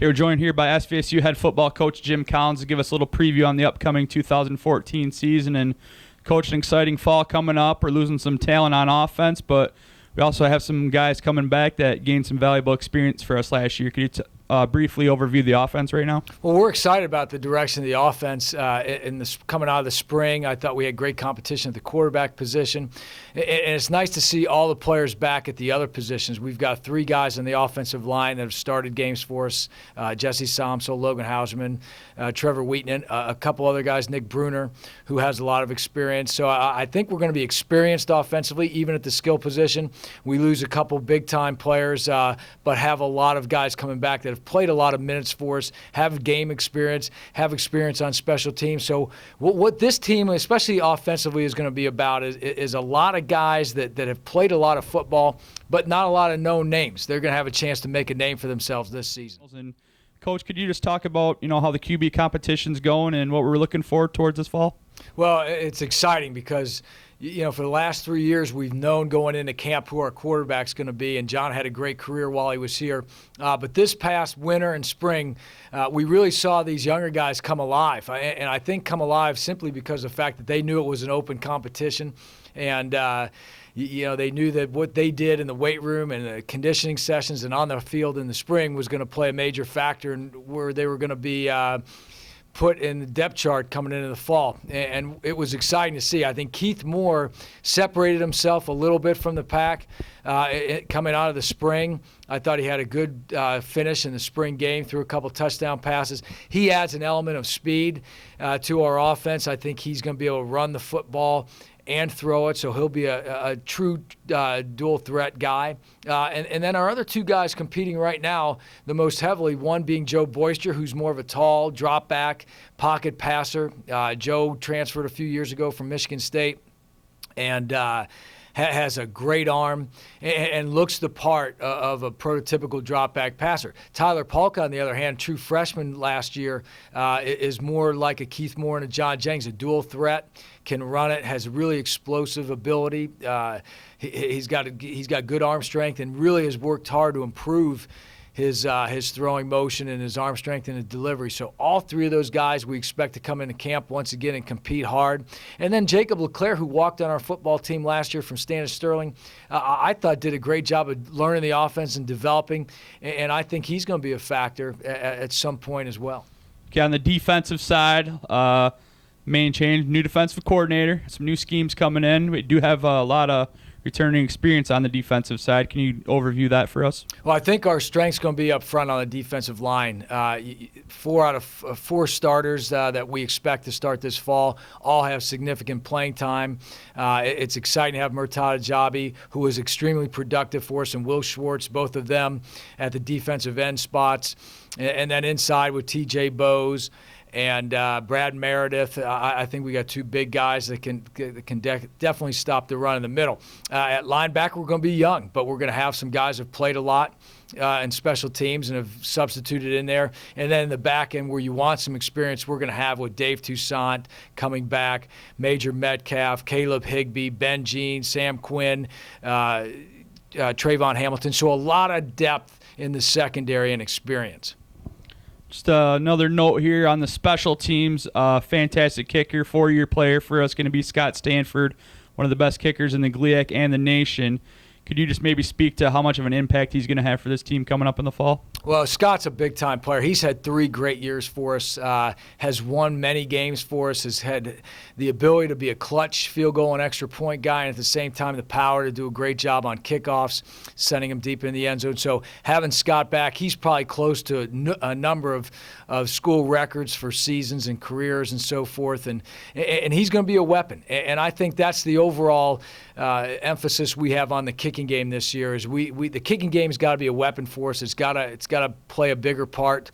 Okay, we're joined here by SVSU head football coach Jim Collins to give us a little preview on the upcoming 2014 season. And coach, an exciting fall coming up. We're losing some talent on offense, but we also have some guys coming back that gained some valuable experience for us last year. Could you briefly overview the offense right now? Well, we're excited about the direction of the offense coming out of the spring. I thought we had great competition at the quarterback position, and it's nice to see all the players back at the other positions. We've got 3 guys on the offensive line that have started games for us: Jesse Somso, Logan Hausman, Trevor Wheaton, a couple other guys, Nick Bruner, who has a lot of experience. So I think we're going to be experienced offensively, even at the skill position. We lose a couple big-time players, but have a lot of guys coming back that have played a lot of minutes for us, have game experience, have experience on special teams. So what this team, especially offensively, is going to be about is a lot of guys that have played a lot of football, but not a lot of known names. They're going to have a chance to make a name for themselves this season. And Coach, could you just talk about how the QB competition's going and what we're looking forward towards this fall? Well, it's exciting because for the last 3 years, we've known going into camp who our quarterback's going to be, and John had a great career while he was here. But this past winter and spring, we really saw these younger guys come alive, and I think come alive simply because of the fact that they knew it was an open competition, and they knew that what they did in the weight room and the conditioning sessions and on the field in the spring was going to play a major factor in where they were going to be put in the depth chart coming into the fall. And it was exciting to see. I think Keith Moore separated himself a little bit from the pack coming out of the spring. I thought he had a good finish in the spring game, threw a couple touchdown passes. He adds an element of speed to our offense. I think he's going to be able to run the football and throw it, so he'll be a true dual threat guy. And then our other 2 guys competing right now the most heavily, one being Joe Boyster, who's more of a tall, drop back, pocket passer. Joe transferred a few years ago from Michigan State and has a great arm and looks the part of a prototypical drop-back passer. Tyler Polka, on the other hand, true freshman last year, is more like a Keith Moore and a John Jennings, a dual threat, can run it, has really explosive ability. He's got good arm strength and really has worked hard to improve his throwing motion and his arm strength and his delivery. So all 3 of those guys we expect to come into camp once again and compete hard. And then Jacob LeClaire, who walked on our football team last year from Standish Sterling, I thought did a great job of learning the offense and developing, and I think he's going to be a factor at some point as well. Okay, on the defensive side, main change, new defensive coordinator, some new schemes coming in. We do have a lot of returning experience on the defensive side. Can you overview that for us? Well, I think our strength's going to be up front on the defensive line. 4 out of 4 starters that we expect to start this fall all have significant playing time. It's exciting to have Murtada Jabi, who was extremely productive for us, and Will Schwartz, both of them at the defensive end spots. And then inside with T.J. Bowes and Brad Meredith. I think we got 2 big guys that can definitely stop the run in the middle. At linebacker, we're going to be young, but we're going to have some guys who have played a lot in special teams and have substituted in there. And then in the back end, where you want some experience, we're going to have with Dave Toussaint coming back, Major Metcalf, Caleb Higbee, Ben Jean, Sam Quinn, Trayvon Hamilton. So a lot of depth in the secondary and experience. Just another note here on the special teams. Fantastic kicker, 4-year player for us, going to be Scott Stanford, one of the best kickers in the GLIAC and the nation. Could you just maybe speak to how much of an impact he's going to have for this team coming up in the fall? Well, Scott's a big-time player. He's had 3 great years for us, has won many games for us, has had the ability to be a clutch field goal and extra point guy, and at the same time the power to do a great job on kickoffs, sending him deep in the end zone. So having Scott back, he's probably close to a number of school records for seasons and careers and so forth, and he's going to be a weapon. And I think that's the overall emphasis we have on the kicking game this year is the kicking game's got to be a weapon for us. It's got to play a bigger part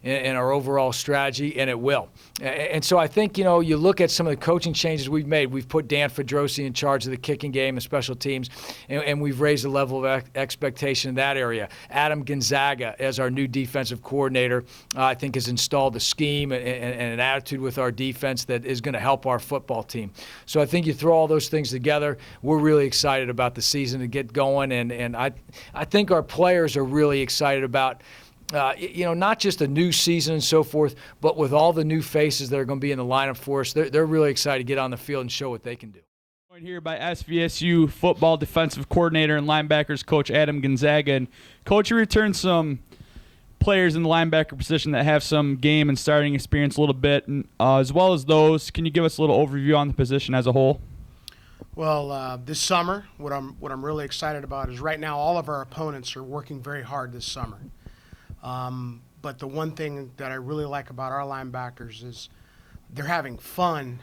in our overall strategy, and it will. And so I think, you look at some of the coaching changes we've made. We've put Dan Fedrosi in charge of the kicking game and special teams, and we've raised the level of expectation in that area. Adam Gonzaga, as our new defensive coordinator, I think has installed a scheme and an attitude with our defense that is going to help our football team. So I think you throw all those things together, we're really excited about the season to get going, and I think our players are really excited about not just a new season and so forth, but with all the new faces that are going to be in the lineup for us, they're really excited to get on the field and show what they can do. Joined here by SVSU football defensive coordinator and linebackers coach Adam Gonzaga. And Coach, you returned some players in the linebacker position that have some game and starting experience a little bit, and as well as those, can you give us a little overview on the position as a whole? Well, this summer, what I'm really excited about is right now all of our opponents are working very hard this summer. But the one thing that I really like about our linebackers is they're having fun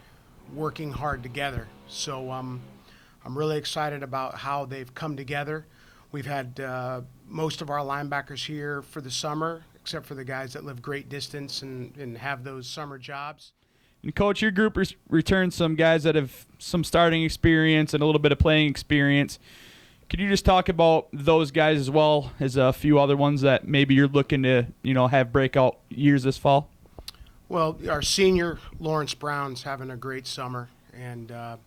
working hard together. So I'm really excited about how they've come together. We've had most of our linebackers here for the summer, except for the guys that live great distance and have those summer jobs. And Coach, your group returned some guys that have some starting experience and a little bit of playing experience. Could you just talk about those guys as well as a few other ones that maybe you're looking to, have breakout years this fall? Well, our senior, Lawrence Brown's having a great summer, and I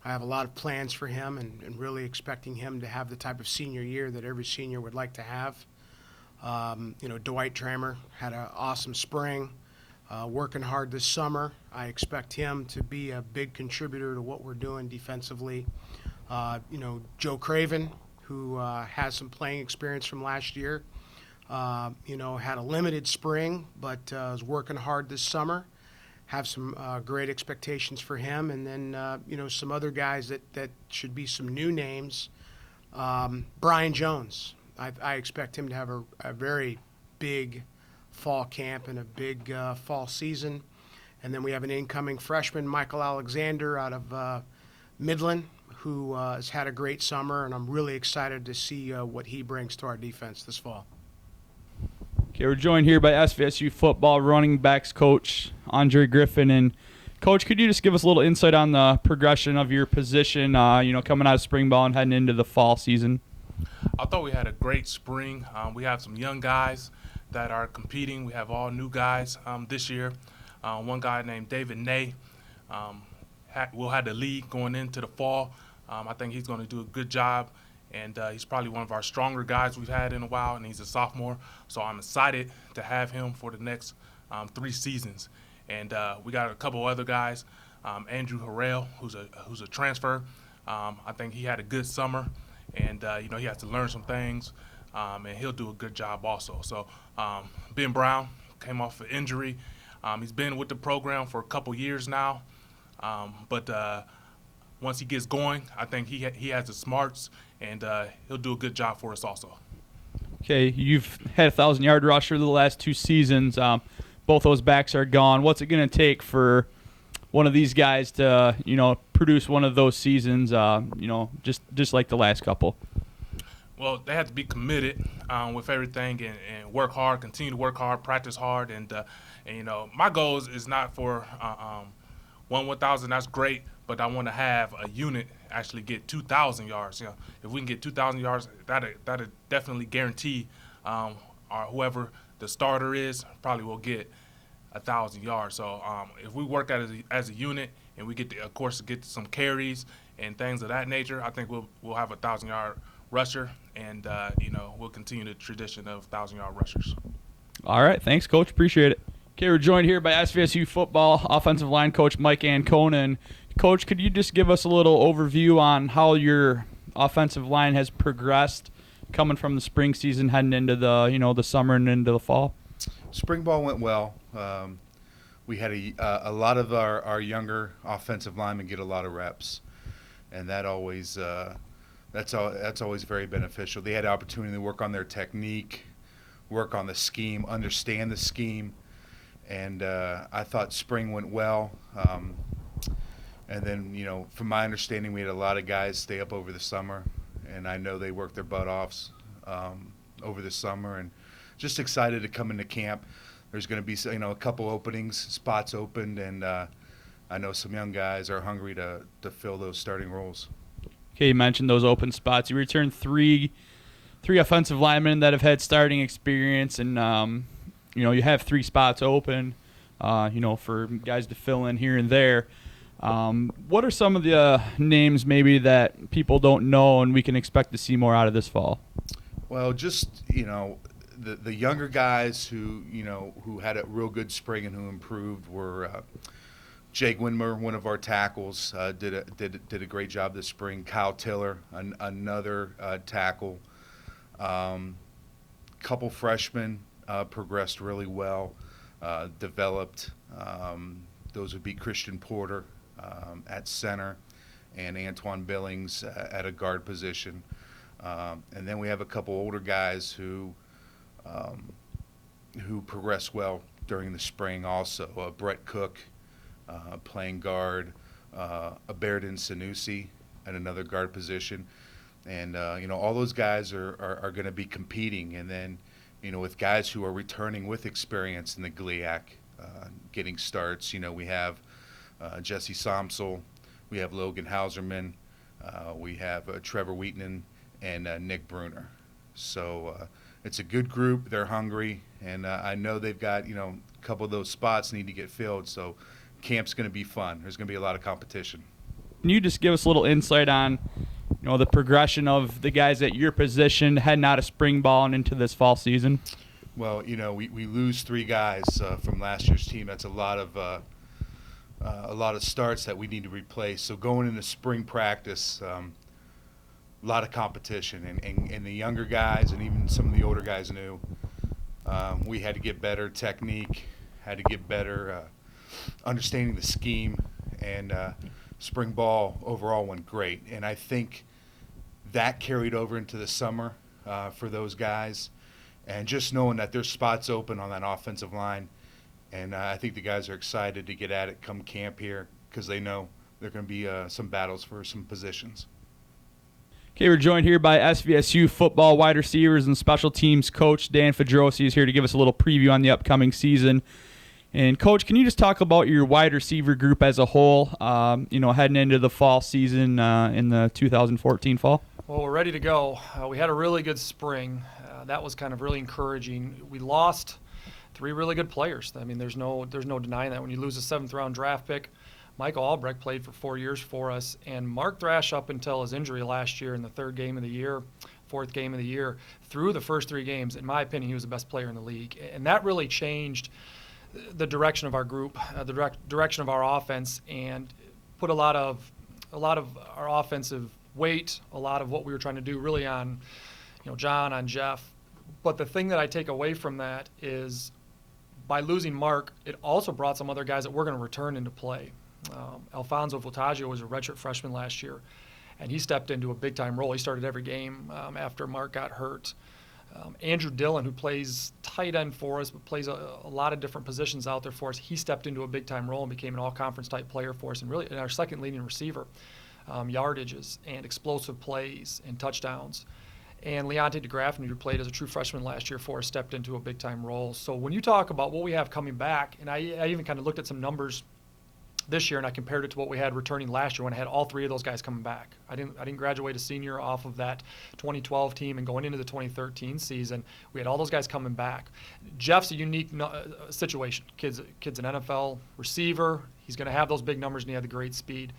have a lot of plans for him and really expecting him to have the type of senior year that every senior would like to have. Dwight Tramer had an awesome spring, working hard this summer. I expect him to be a big contributor to what we're doing defensively. Joe Craven, who has some playing experience from last year, had a limited spring, but is working hard this summer. Have some great expectations for him. And then, some other guys that should be some new names. Brian Jones, I expect him to have a very big fall camp and a big fall season. And then we have an incoming freshman, Michael Alexander, out of Midland, who has had a great summer, and I'm really excited to see what he brings to our defense this fall. Okay, we're joined here by SVSU football running backs coach Andre Griffin. And Coach, could you just give us a little insight on the progression of your position, coming out of spring ball and heading into the fall season? I thought we had a great spring. We have some young guys that are competing. We have all new guys this year. One guy named David Ney will have the lead going into the fall. I think he's going to do a good job, and he's probably one of our stronger guys we've had in a while, and he's a sophomore. So I'm excited to have him for the next 3 seasons. And we got a couple other guys, Andrew Harrell, who's a transfer. I think he had a good summer, and he has to learn some things, and he'll do a good job also. So Ben Brown came off an injury. He's been with the program for a couple years now, but once he gets going, I think he has the smarts, and he'll do a good job for us also. Okay, you've had a 1,000-yard rusher the last 2 seasons. Both those backs are gone. What's it going to take for one of these guys to, produce one of those seasons, just like the last couple? Well, they have to be committed with everything and work hard, continue to work hard, practice hard, and my goal is not for 1,000. That's great, but I want to have a unit actually get 2,000 yards. If we can get 2,000 yards, that'll definitely guarantee whoever the starter is probably will get 1,000 yards. So if we work as a unit and we get to get some carries and things of that nature, I think we'll have a 1,000-yard rusher, and we'll continue the tradition of 1,000-yard rushers. All right, thanks, Coach. Appreciate it. Okay, we're joined here by SVSU football offensive line coach Mike Ancona. Coach, could you just give us a little overview on how your offensive line has progressed coming from the spring season heading into the summer and into the fall? Spring ball went well. We had a lot of our younger offensive linemen get a lot of reps, and that always that's always very beneficial. They had the opportunity to work on their technique, work on the scheme, understand the scheme, and I thought spring went well. And then, from my understanding, we had a lot of guys stay up over the summer, and I know they worked their butt off over the summer, and just excited to come into camp. There's going to be, a couple openings, spots opened, and I know some young guys are hungry to fill those starting roles. Okay, you mentioned those open spots. You returned three offensive linemen that have had starting experience, and you have 3 spots open, for guys to fill in here and there. What are some of the names maybe that people don't know and we can expect to see more out of this fall? Well, just, the younger guys who had a real good spring and who improved were Jake Winmer, one of our tackles, did a great job this spring. Kyle Tiller, another tackle. Couple freshmen progressed really well, developed. Those would be Christian Porter at center and Antoine Billings at a guard position. And then we have a couple older guys who progressed well during the spring also. Brett Cook playing guard, Aberdin Sanusi at another guard position. And, all those guys are going to be competing. And then, with guys who are returning with experience in the GLIAC, getting starts, we have Jesse Somsel, we have Logan Hauserman, we have Trevor Wheaton, and Nick Bruner. So it's a good group. They're hungry, and I know they've got, a couple of those spots need to get filled. So camp's going to be fun. There's going to be a lot of competition. Can you just give us a little insight on, the progression of the guys at your position heading out of spring ball and into this fall season? Well, we lose 3 guys from last year's team. That's a lot of starts that we need to replace. So going into spring practice, a lot of competition, and the younger guys and even some of the older guys knew we had to get better technique, had to get better understanding the scheme, and spring ball overall went great. And I think that carried over into the summer for those guys, and just knowing that there's spots open on that offensive line. And I think the guys are excited to get at it come camp here because they know there are going to be some battles for some positions. Okay, we're joined here by SVSU football wide receivers and special teams coach Dan Fedrosi is here to give us a little preview on the upcoming season. And, Coach, can you just talk about your wide receiver group as a whole, heading into the fall season in the 2014 fall? Well, we're ready to go. We had a really good spring. That was kind of really encouraging. We lost 3 really good players. I mean, there's no denying that. When you lose a 7th-round draft pick, Michael Albrecht played for 4 years for us, and Mark Thrash, up until his injury last year in the 4th game of the year, through the first 3 games, in my opinion, he was the best player in the league. And that really changed the direction of our group, the direction of our offense, and put a lot of our offensive weight, a lot of what we were trying to do really on, John, on Jeff. But the thing that I take away from that is by losing Mark, it also brought some other guys that we're going to return into play. Alfonso Voltaggio was a redshirt freshman last year, and he stepped into a big-time role. He started every game after Mark got hurt. Andrew Dillon, who plays tight end for us but plays a lot of different positions out there for us, he stepped into a big-time role and became an all-conference type player for us, and really our second leading receiver. Yardages and explosive plays and touchdowns. And Leonte DeGraffenhuter, who played as a true freshman last year for us, stepped into a big-time role. So when you talk about what we have coming back, and I even kind of looked at some numbers this year and I compared it to what we had returning last year when I had all 3 of those guys coming back. I didn't graduate a senior off of that 2012 team, and going into the 2013 season, we had all those guys coming back. Jeff's a unique situation. Kid's an NFL receiver. He's going to have those big numbers, and he had the great speed.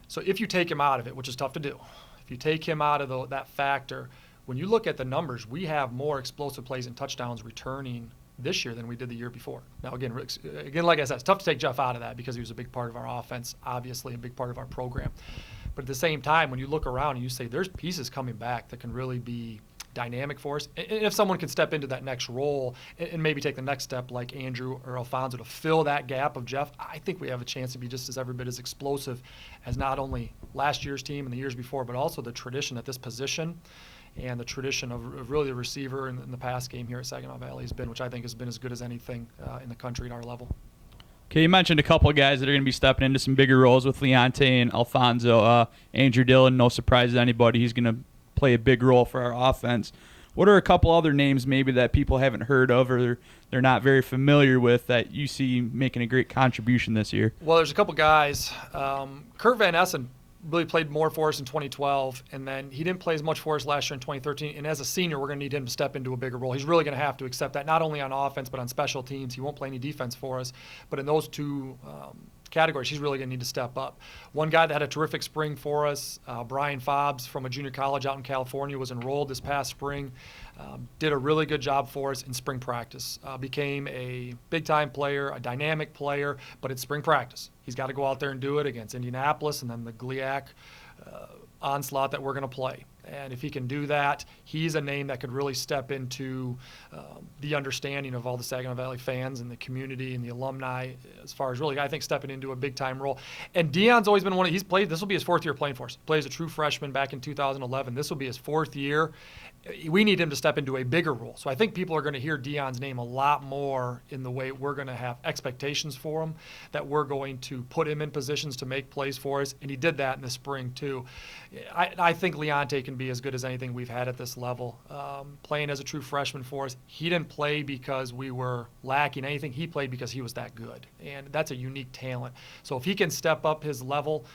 So if you take him out of it, which is tough to do, if you take him out of that factor, when you look at the numbers, we have more explosive plays and touchdowns returning this year than we did the year before. Now, again, like I said, it's tough to take Jeff out of that because he was a big part of our offense, obviously, a big part of our program. But at the same time, when you look around and you say there's pieces coming back that can really be dynamic for us, and if someone can step into that next role and maybe take the next step like Andrew or Alfonso to fill that gap of Jeff, I think we have a chance to be just as every bit as explosive as not only last year's team and the years before, but also the tradition at this position and the tradition of really the receiver in the pass game here at Saginaw Valley has been, which I think has been as good as anything in the country at our level. Okay, you mentioned a couple of guys that are going to be stepping into some bigger roles with Leonte and Alfonso. Andrew Dillon, no surprise to anybody, he's going to play a big role for our offense. What are a couple other names maybe that people haven't heard of or they're not very familiar with that you see making a great contribution this year? Well, there's a couple guys. Kurt Van Essen really played more for us in 2012, and then he didn't play as much for us last year in 2013. And as a senior, we're going to need him to step into a bigger role. He's really going to have to accept that, not only on offense but on special teams. He won't play any defense for us, but in those two categories, he's really going to need to step up. One guy that had a terrific spring for us, Brian Fobbs from a junior college out in California, was enrolled this past spring. Did a really good job for us in spring practice. Became a big-time player, a dynamic player, but it's spring practice. He's got to go out there and do it against Indianapolis and then the GLIAC onslaught that we're going to play. And if he can do that, he's a name that could really step into the understanding of all the Saginaw Valley fans and the community and the alumni as far as really, I think, stepping into a big-time role. And Deion's always been one of – he's played – this will be his fourth year playing for us. He plays a true freshman back in 2011. This will be his fourth year. We need him to step into a bigger role. So I think people are going to hear Deion's name a lot more in the way we're going to have expectations for him, that we're going to put him in positions to make plays for us, and he did that in the spring too. I think Leonte can be as good as anything we've had at this level. Playing as a true freshman for us, he didn't play because we were lacking anything. He played because he was that good, and that's a unique talent. So if he can step up his level,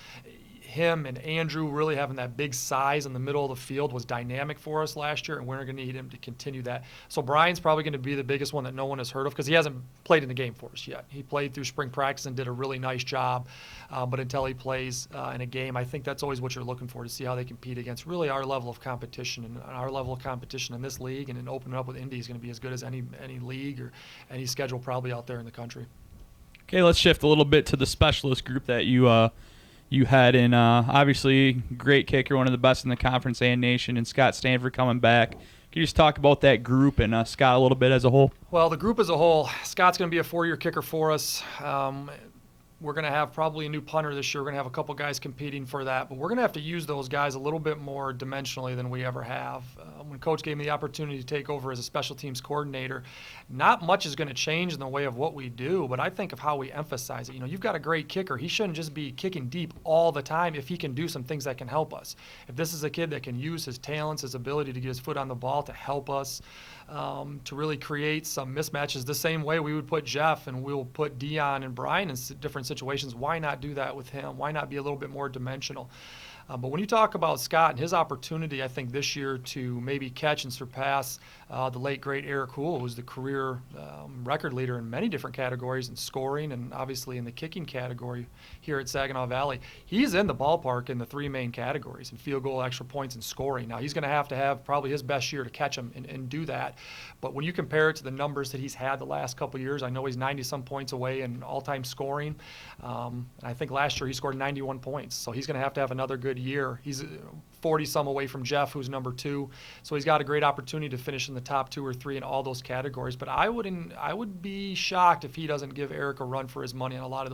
him and Andrew really having that big size in the middle of the field was dynamic for us last year, and we're going to need him to continue that. So Brian's probably going to be the biggest one that no one has heard of because he hasn't played in a game for us yet. He played through spring practice and did a really nice job, but until he plays in a game, I think that's always what you're looking for, to see how they compete against really our level of competition. And our level of competition in this league and in opening up with Indy is going to be as good as any league or any schedule probably out there in the country. Okay, let's shift a little bit to the specialist group that you had in, obviously, great kicker, one of the best in the conference and nation, and Scott Stanford coming back. Can you just talk about that group and Scott a little bit as a whole? Well, the group as a whole, Scott's going to be a 4-year kicker for us. We're going to have probably a new punter this year. We're going to have a couple guys competing for that, but we're going to have to use those guys a little bit more dimensionally than we ever have. When Coach gave me the opportunity to take over as a special teams coordinator, not much is going to change in the way of what we do, but I think of how we emphasize it. You know, you've got a great kicker. He shouldn't just be kicking deep all the time if he can do some things that can help us. If this is a kid that can use his talents, his ability to get his foot on the ball to help us, to really create some mismatches the same way we would put Jeff and we'll put Deion and Brian in different situations. Why not do that with him? Why not be a little bit more dimensional? But when you talk about Scott and his opportunity, I think this year to maybe catch and surpass the late, great Eric Houle, who's the career record leader in many different categories in scoring and obviously in the kicking category here at Saginaw Valley. He's in the ballpark in the 3 main categories, in field goal, extra points, and scoring. Now, he's going to have probably his best year to catch him and do that. But when you compare it to the numbers that he's had the last couple of years, I know he's 90-some points away in all-time scoring. I think last year he scored 91 points. So he's going to have another good year. He's 40-some away from Jeff, who's number 2. So he's got a great opportunity to finish in the top 2 or 3 in all those categories. But I would be shocked if he doesn't give Eric a run for his money on a lot of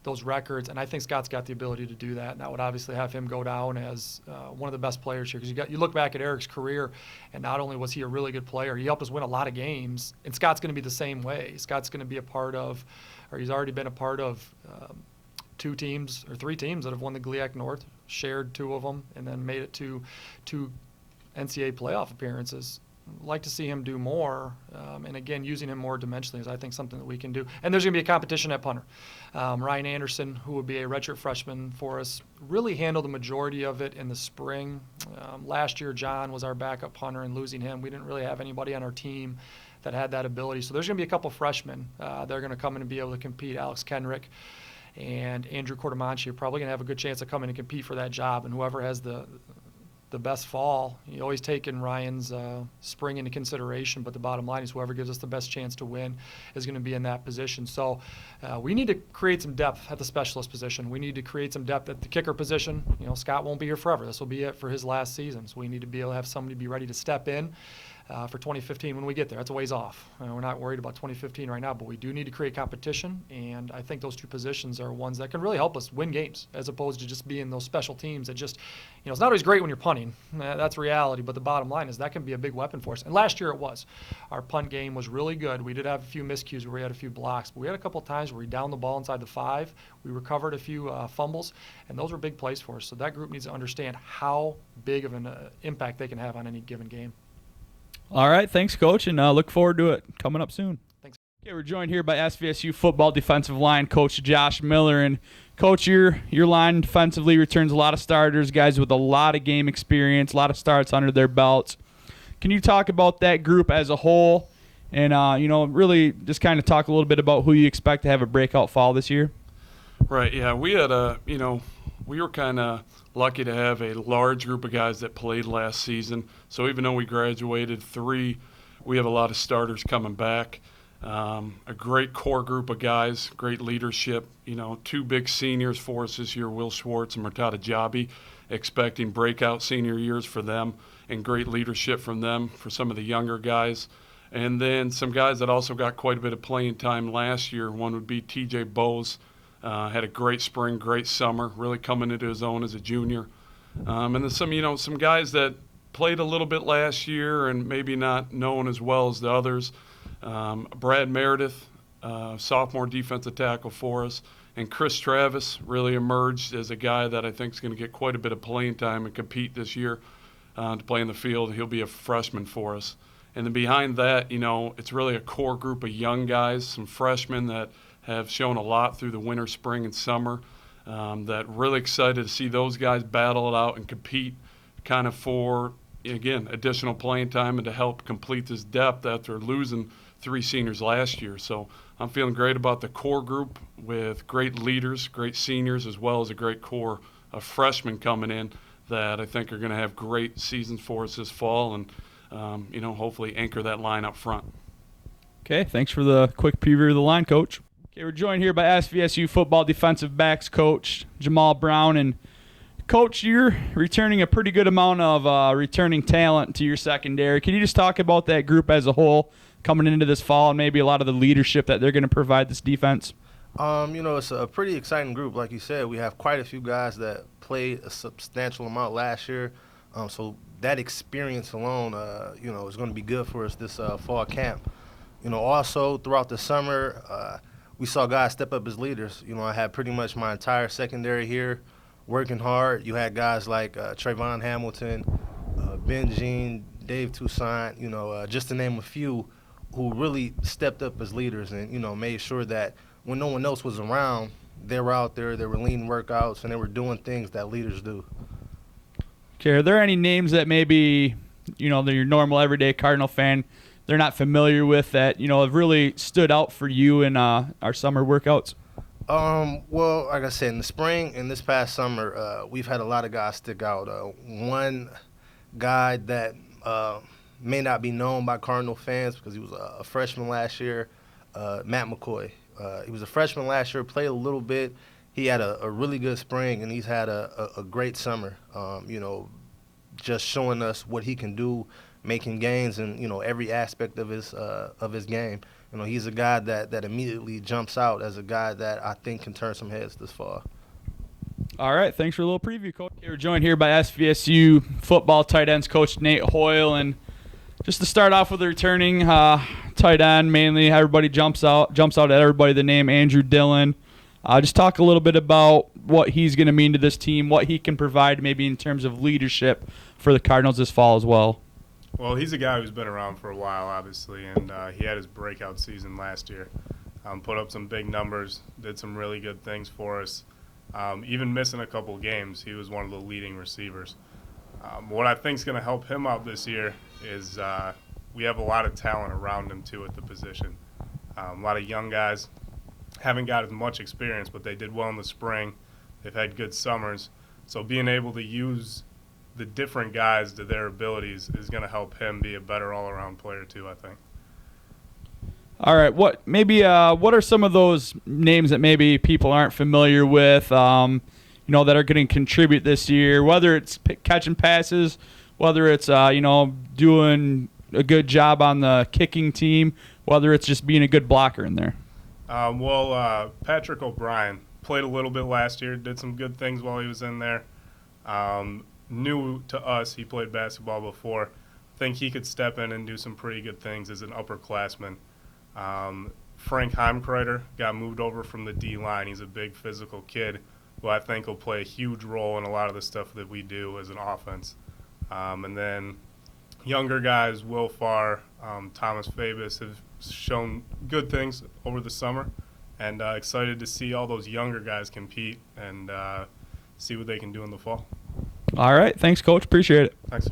those records. And I think Scott's got the ability to do that. And that would obviously have him go down as one of the best players here. Because you look back at Eric's career, and not only was he a really good player, he helped us win a lot of games. And Scott's going to be the same way. Scott's going to be a part of, or he's already been a part of, 2 teams or 3 teams that have won the GLIAC North, shared 2 of them, and then made it to 2 NCAA playoff appearances. I'd like to see him do more, and again, using him more dimensionally is, I think, something that we can do. And there's going to be a competition at punter. Ryan Anderson, who would be a redshirt freshman for us, really handled the majority of it in the spring. Last year, John was our backup punter, and losing him, we didn't really have anybody on our team that had that ability. So there's going to be a couple freshmen that are going to come in and be able to compete. Alex Kenrick and Andrew Cordomanchi are probably going to have a good chance of coming and compete for that job. And whoever has the best fall, you always take in Ryan's spring into consideration, but the bottom line is whoever gives us the best chance to win is going to be in that position. So we need to create some depth at the specialist position. We need to create some depth at the kicker position. You know, Scott won't be here forever. This will be it for his last season. So we need to be able to have somebody be ready to step in for 2015 when we get there. That's a ways off. We're not worried about 2015 right now, but we do need to create competition, and I think those 2 positions are ones that can really help us win games as opposed to just being those special teams that just, you know, it's not always great when you're punting. That's reality, but the bottom line is that can be a big weapon for us. And last year it was. Our punt game was really good. We did have a few miscues where we had a few blocks, but we had a couple of times where we downed the ball inside the 5. We recovered a few fumbles, and those were big plays for us. So that group needs to understand how big of an impact they can have on any given game. All right, thanks, Coach, and look forward to it coming up soon. Thanks. Okay, we're joined here by SVSU football defensive line coach Josh Miller. And, Coach, your line defensively returns a lot of starters, guys with a lot of game experience, a lot of starts under their belts. Can you talk about that group as a whole and really just kind of talk a little bit about who you expect to have a breakout fall this year. Right, yeah. We had we were kind of lucky to have a large group of guys that played last season. So even though we graduated 3, we have a lot of starters coming back. A great core group of guys, great leadership. 2 big seniors for us this year, Will Schwartz and Murtada Jabi, expecting breakout senior years for them and great leadership from them for some of the younger guys. And then some guys that also got quite a bit of playing time last year. One would be TJ Bowes. Had a great spring, great summer, really coming into his own as a junior. And then some guys that played a little bit last year and maybe not known as well as the others. Brad Meredith, sophomore defensive tackle for us, and Chris Travis really emerged as a guy that I think is going to get quite a bit of playing time and compete this year to play in the field. He'll be a freshman for us. And then behind that, it's really a core group of young guys, some freshmen that have shown a lot through the winter, spring, and summer. That really excited to see those guys battle it out and compete kind of for, again, additional playing time and to help complete this depth after losing 3 seniors last year. So I'm feeling great about the core group with great leaders, great seniors, as well as a great core of freshmen coming in that I think are going to have great seasons for us this fall and, hopefully anchor that line up front. Okay, thanks for the quick preview of the line, Coach. Okay, we're joined here by SVSU football defensive backs coach Jamal Brown. And, Coach, you're returning a pretty good amount of returning talent to your secondary. Can you just talk about that group as a whole coming into this fall and maybe a lot of the leadership that they're going to provide this defense? It's a pretty exciting group. Like you said, we have quite a few guys that played a substantial amount last year. So that experience alone, is going to be good for us this fall camp. Also throughout the summer, we saw guys step up as leaders. I had pretty much my entire secondary here working hard. You had guys like Trayvon Hamilton, Ben Jean, Dave Toussaint, just to name a few, who really stepped up as leaders and, made sure that when no one else was around, they were out there, they were leading workouts, and they were doing things that leaders do. Okay, are there any names that maybe, your normal everyday Cardinal fan, they're not familiar with that, have really stood out for you in our summer workouts? Well, like I said, in the spring and this past summer, we've had a lot of guys stick out. One guy that may not be known by Cardinal fans because he was a freshman last year, Matt McCoy. He was a freshman last year, played a little bit. He had a really good spring, and he's had a great summer, just showing us what he can do, making gains in, every aspect of his game. He's a guy that immediately jumps out as a guy that I think can turn some heads this fall. All right, thanks for a little preview, Coach. We're joined here by SVSU football tight ends coach Nate Hoyle, and just to start off with the returning tight end, mainly everybody jumps out at everybody the name Andrew Dillon. Just talk a little bit about what he's going to mean to this team, what he can provide maybe in terms of leadership for the Cardinals this fall as well. Well, he's a guy who's been around for a while, obviously, and he had his breakout season last year. Put up some big numbers, did some really good things for us. Even missing a couple games, he was one of the leading receivers. What I think is going to help him out this year is we have a lot of talent around him, too, at the position. A lot of young guys haven't got as much experience, but they did well in the spring. They've had good summers. So being able to use the different guys to their abilities is going to help him be a better all-around player, too, I think. All right, what are some of those names that maybe people aren't familiar with, that are going to contribute this year, whether it's catching passes, whether it's, doing a good job on the kicking team, whether it's just being a good blocker in there? Patrick O'Brien played a little bit last year, did some good things while he was in there. New to us, he played basketball before. I think he could step in and do some pretty good things as an upperclassman. Frank Heimkreiter got moved over from the D-line. He's a big physical kid who I think will play a huge role in a lot of the stuff that we do as an offense. And then younger guys, Will Farr, Thomas Fabus, have shown good things over the summer, and excited to see all those younger guys compete and see what they can do in the fall. All right. Thanks, Coach. Appreciate it. Thanks.